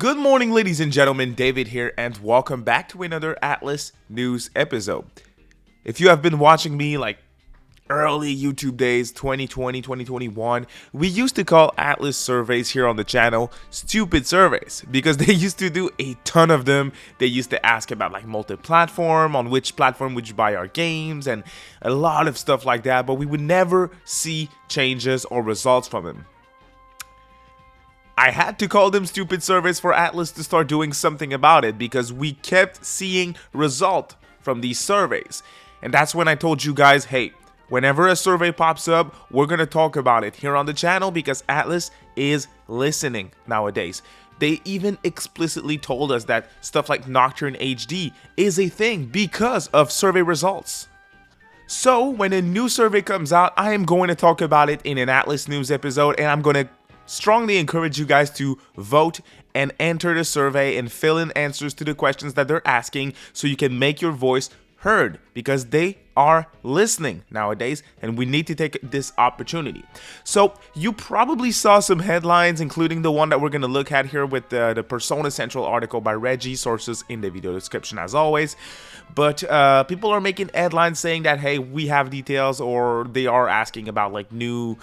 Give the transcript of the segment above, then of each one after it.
Good morning, ladies and gentlemen, David here, and welcome back to another Atlas News episode. If you have been watching me like early YouTube days, 2020, 2021, we used to call Atlas surveys here on the channel stupid surveys because they used to do a ton of them. They used to ask about like multi-platform, on which platform would you buy our games, and a lot of stuff like that, but we would never see changes or results from them. I had to call them stupid surveys for Atlas to start doing something about it because we kept seeing result from these surveys. And that's when I told you guys, hey, whenever a survey pops up, we're going to talk about it here on the channel because Atlas is listening nowadays. They even explicitly told us that stuff like Nocturne HD is a thing because of survey results. So when a new survey comes out, I am going to talk about it in an Atlas News episode, and I'm going to strongly encourage you guys to vote and enter the survey and fill in answers to the questions that they're asking so you can make your voice heard because they are listening nowadays and we need to take this opportunity. So you probably saw some headlines, including the one that we're going to look at here with the Persona Central article by Reggie, sources in the video description as always. But people are making headlines saying that, hey, we have details, or they are asking about like a new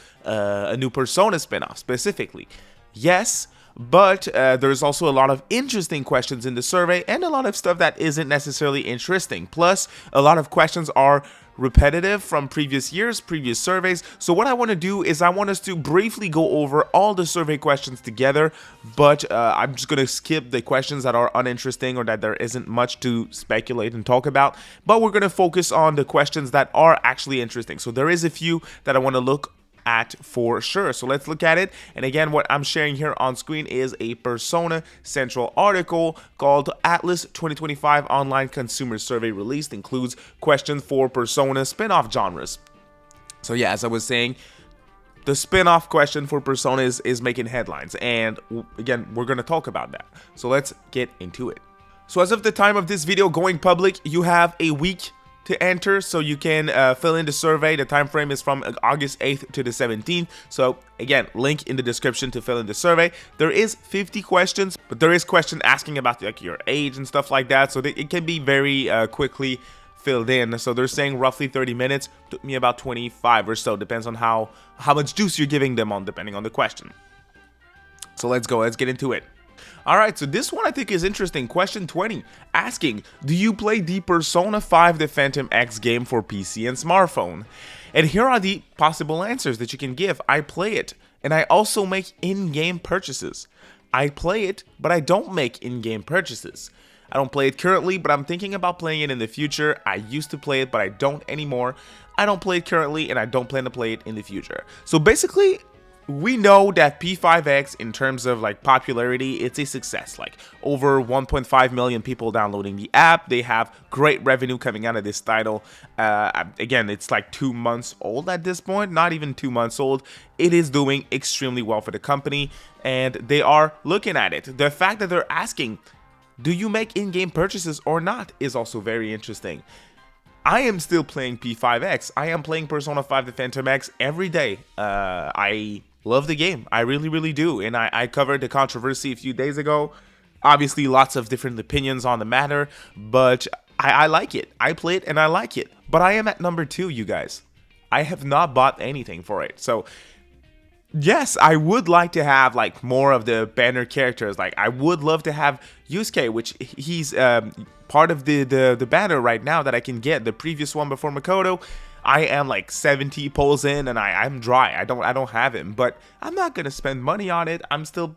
Persona spinoff specifically. Yes, but there's also a lot of interesting questions in the survey and a lot of stuff that isn't necessarily interesting. Plus, a lot of questions are repetitive from previous years, previous surveys. So what I want to do is I want us to briefly go over all the survey questions together, but I'm just going to skip the questions that are uninteresting or that there isn't much to speculate and talk about, but we're going to focus on the questions that are actually interesting. So there is a few that I want to look at for sure. So let's look at it. And again, what I'm sharing here on screen is a Persona Central article called Atlas 2025 Online Consumer Survey Released, includes questions for Persona spin-off genres. So yeah, as I was saying, the spin-off question for Persona is making headlines. And again, we're going to talk about that. So let's get into it. So as of the time of this video going public, you have a week to enter, so you can fill in the survey. The time frame is from August 8th to the 17th. So again, link in the description to fill in the survey. There is 50 questions, but there is question asking about like your age and stuff like that, so it can be very quickly filled in. So they're saying roughly 30 minutes. Took me about 25 or so, depends on how much juice you're giving them on, depending on the question. So let's get into it. Alright, so this one I think is interesting. Question 20, asking, do you play the Persona 5 The Phantom X game for PC and smartphone? And here are the possible answers that you can give. I play it, and I also make in-game purchases. I play it, but I don't make in-game purchases. I don't play it currently, but I'm thinking about playing it in the future. I used to play it, but I don't anymore. I don't play it currently, and I don't plan to play it in the future. So basically, we know that P5X, in terms of like popularity, it's a success. Like over 1.5 million people downloading the app. They have great revenue coming out of this title. Again, it's like 2 months old at this point, not even 2 months old. It is doing extremely well for the company, and they are looking at it. The fact that they're asking, do you make in-game purchases or not, is also very interesting. I am still playing P5X. I am playing Persona 5 The Phantom X every day. I love the game. I really do. And I covered the controversy a few days ago. Obviously, lots of different opinions on the matter, but I like it. I play it and I like it. But I am at number 2, you guys. I have not bought anything for it. So yes, I would like to have like more of the banner characters. Like I would love to have Yusuke, which he's part of the banner right now that I can get. The previous one before Makoto, I am like 70 polls in and I'm dry. I don't have him, but I'm not gonna spend money on it. I'm still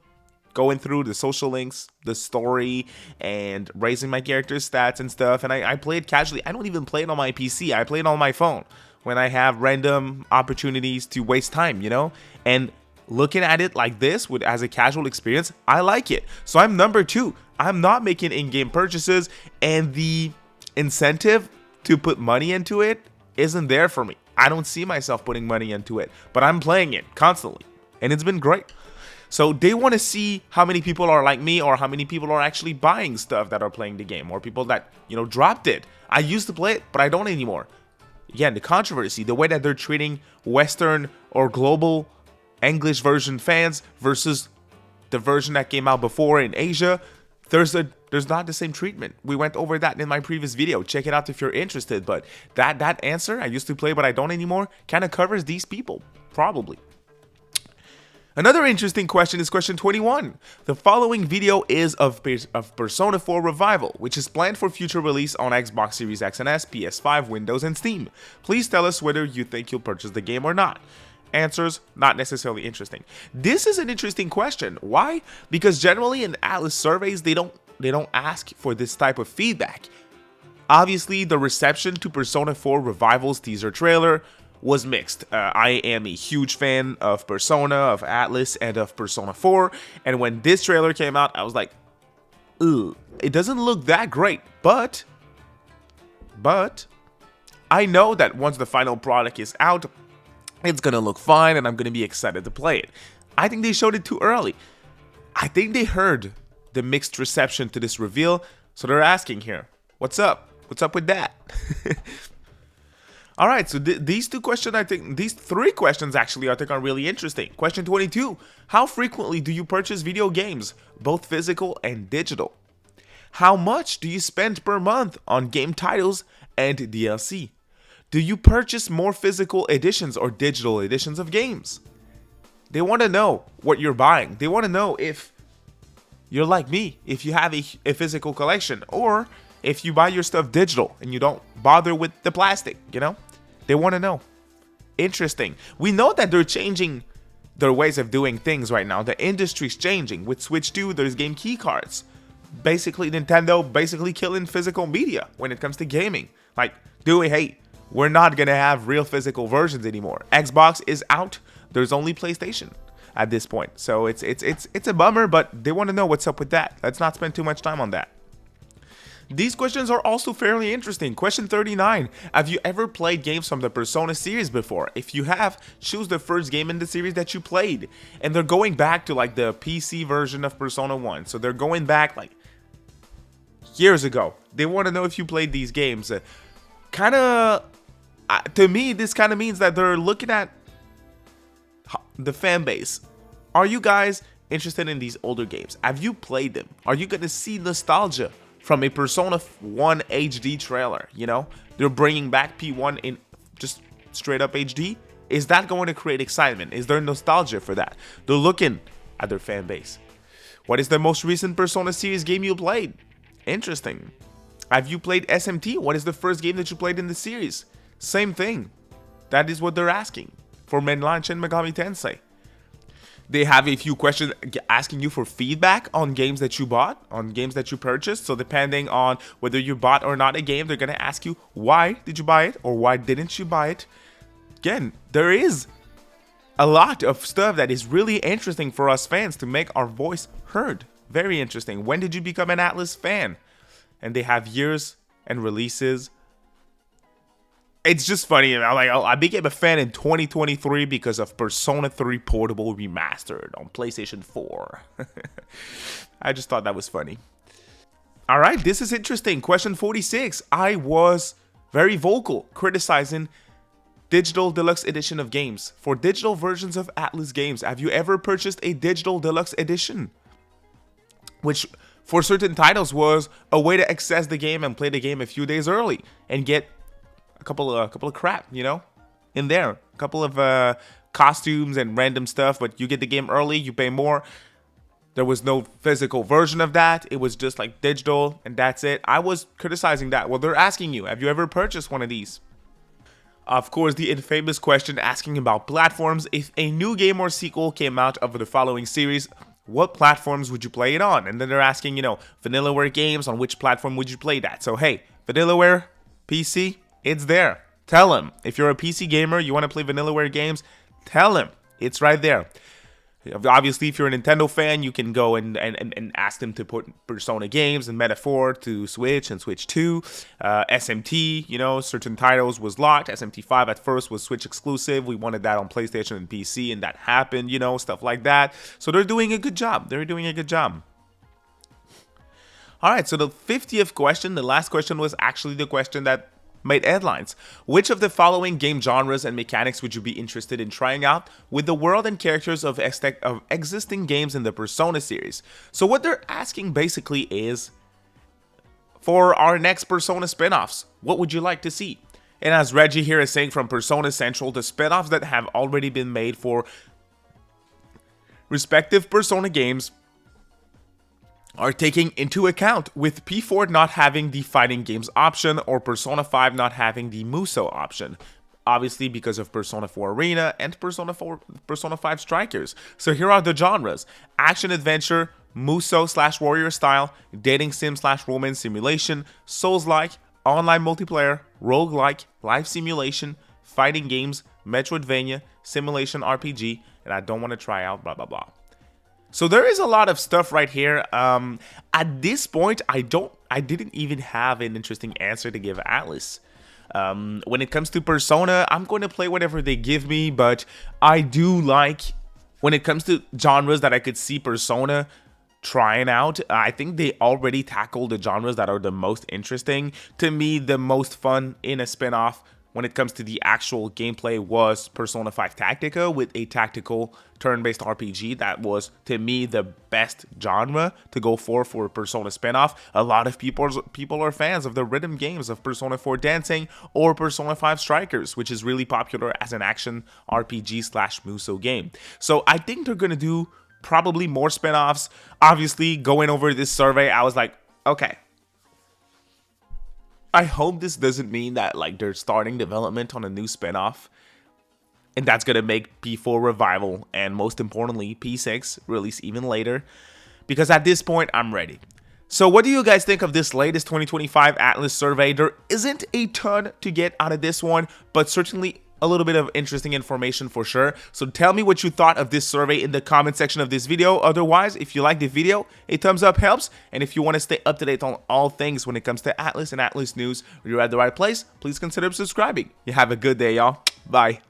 going through the social links, the story, and raising my character's stats and stuff. And I play it casually. I don't even play it on my PC. I play it on my phone when I have random opportunities to waste time, you know? And looking at it like this as a casual experience, I like it. So I'm number 2. I'm not making in-game purchases, and the incentive to put money into it isn't there for me. I don't see myself putting money into it, but I'm playing it constantly, and it's been great. So they want to see how many people are like me, or how many people are actually buying stuff that are playing the game, or people that, you know, dropped it. I used to play it, but I don't anymore. Again, the controversy, the way that they're treating Western or global English version fans versus the version that came out before in Asia, there's not the same treatment. We went over that in my previous video. Check it out if you're interested. But that answer, I used to play but I don't anymore, kind of covers these people, probably. Another interesting question is question 21. The following video is of Persona 4 Revival, which is planned for future release on Xbox Series X and S, PS5, Windows, and Steam. Please tell us whether you think you'll purchase the game or not. Answers, not necessarily interesting. This is an interesting question. Why? Because generally in Atlus surveys, they don't ask for this type of feedback. Obviously, the reception to Persona 4 Revival's teaser trailer was mixed. I am a huge fan of Persona, of Atlus, and of Persona 4, and when this trailer came out, I was like, ugh, it doesn't look that great, but I know that once the final product is out, it's gonna look fine, and I'm gonna be excited to play it. I think they showed it too early. I think they heard the mixed reception to this reveal, so they're asking here, what's up? What's up with that? All right, so these three questions actually I think are really interesting. Question 22, how frequently do you purchase video games, both physical and digital? How much do you spend per month on game titles and DLC? Do you purchase more physical editions or digital editions of games? They want to know what you're buying. They want to know if you're like me, if you have a physical collection, or if you buy your stuff digital and you don't bother with the plastic, you know? They want to know. Interesting. We know that they're changing their ways of doing things right now. The industry's changing. With Switch 2, there's game key cards. Basically, Nintendo killing physical media when it comes to gaming. Like, hey, we're not going to have real physical versions anymore. Xbox is out. There's only PlayStation at this point. So it's a bummer, but they want to know what's up with that. Let's not spend too much time on that. These questions are also fairly interesting. Question 39. Have you ever played games from the Persona series before? If you have, choose the first game in the series that you played. And they're going back to like the PC version of Persona 1. So they're going back like years ago. They want to know if you played these games. To me, this kind of means that they're looking at the fan base. Are you guys interested in these older games? Have you played them? Are you going to see nostalgia from a Persona 1 HD trailer? You know, they're bringing back P1 in just straight up HD. Is that going to create excitement? Is there nostalgia for that? They're looking at their fan base. What is the most recent Persona series game you played? Interesting. Have you played SMT? What is the first game that you played in the series? Same thing. That is what they're asking for mainline Shin Megami Tensei. They have a few questions asking you for feedback on games that you bought, on games that you purchased. So depending on whether you bought or not a game, they're going to ask you, why did you buy it or why didn't you buy it? Again, there is a lot of stuff that is really interesting for us fans to make our voice heard. Very interesting. When did you become an Atlus fan? And they have years and releases. It's just funny. I'm like, I became a fan in 2023 because of Persona 3 Portable Remastered on PlayStation 4. I just thought that was funny. All right, this is interesting. Question 46. I was very vocal criticizing Digital Deluxe Edition of games. For digital versions of Atlus games, have you ever purchased a Digital Deluxe Edition? Which, for certain titles, was a way to access the game and play the game a few days early and get a couple of crap, you know, in there. A couple of costumes and random stuff, but you get the game early, you pay more. There was no physical version of that. It was just like digital, and that's it. I was criticizing that. Well, they're asking you, have you ever purchased one of these? Of course, the infamous question asking about platforms. If a new game or sequel came out of the following series, what platforms would you play it on? And then they're asking, you know, Vanillaware games, on which platform would you play that? So, hey, Vanillaware, PC, it's there. Tell them. If you're a PC gamer, you want to play Vanillaware games, tell them. It's right there. Obviously, if you're a Nintendo fan, you can go and ask them to put Persona games and Metaphor to Switch and Switch 2. SMT, you know, certain titles was locked. SMT 5 at first was Switch exclusive. We wanted that on PlayStation and PC, and that happened, you know, stuff like that. So they're doing a good job. They're doing a good job. All right, so the 50th question, the last question, was actually the question that made headlines. Which of the following game genres and mechanics would you be interested in trying out with the world and characters of existing games in the Persona series? So what they're asking basically is, for our next Persona spin-offs, what would you like to see? And as Reggie here is saying, from Persona Central, the spin-offs that have already been made for respective Persona games are taking into account, with P4 not having the fighting games option or Persona 5 not having the Muso option. Obviously because of Persona 4 Arena and Persona 5 Strikers. So here are the genres: action adventure, Muso/warrior style, dating sim/romance simulation, Souls-like, online multiplayer, roguelike, life simulation, fighting games, Metroidvania, simulation RPG, and I don't want to try out blah blah blah. So there is a lot of stuff right here. At this point, I didn't even have an interesting answer to give Atlus. When it comes to Persona, I'm going to play whatever they give me, but I do like, when it comes to genres that I could see Persona trying out, I think they already tackled the genres that are the most interesting. To me, the most fun in a spin-off when it comes to the actual gameplay was Persona 5 Tactica, with a tactical turn-based RPG. That was, to me, the best genre to go for a Persona spin-off. A lot of people are fans of the rhythm games of Persona 4 Dancing or Persona 5 Strikers, which is really popular as an action RPG/Muso game. So I think they're gonna do probably more spin-offs. Obviously, going over this survey, I was like, okay, I hope this doesn't mean that like they're starting development on a new spin-off, and that's gonna make P4 Revival and, most importantly, P6 release even later, because at this point I'm ready. So what do you guys think of this latest 2025 Atlus survey? There isn't a ton to get out of this one, but certainly a little bit of interesting information for sure. So tell me what you thought of this survey in the comment section of this video. Otherwise, if you like the video, a thumbs up helps. And if you want to stay up to date on all things when it comes to Atlus and Atlus news, you're at the right place. Please consider subscribing. You have a good day, y'all. Bye.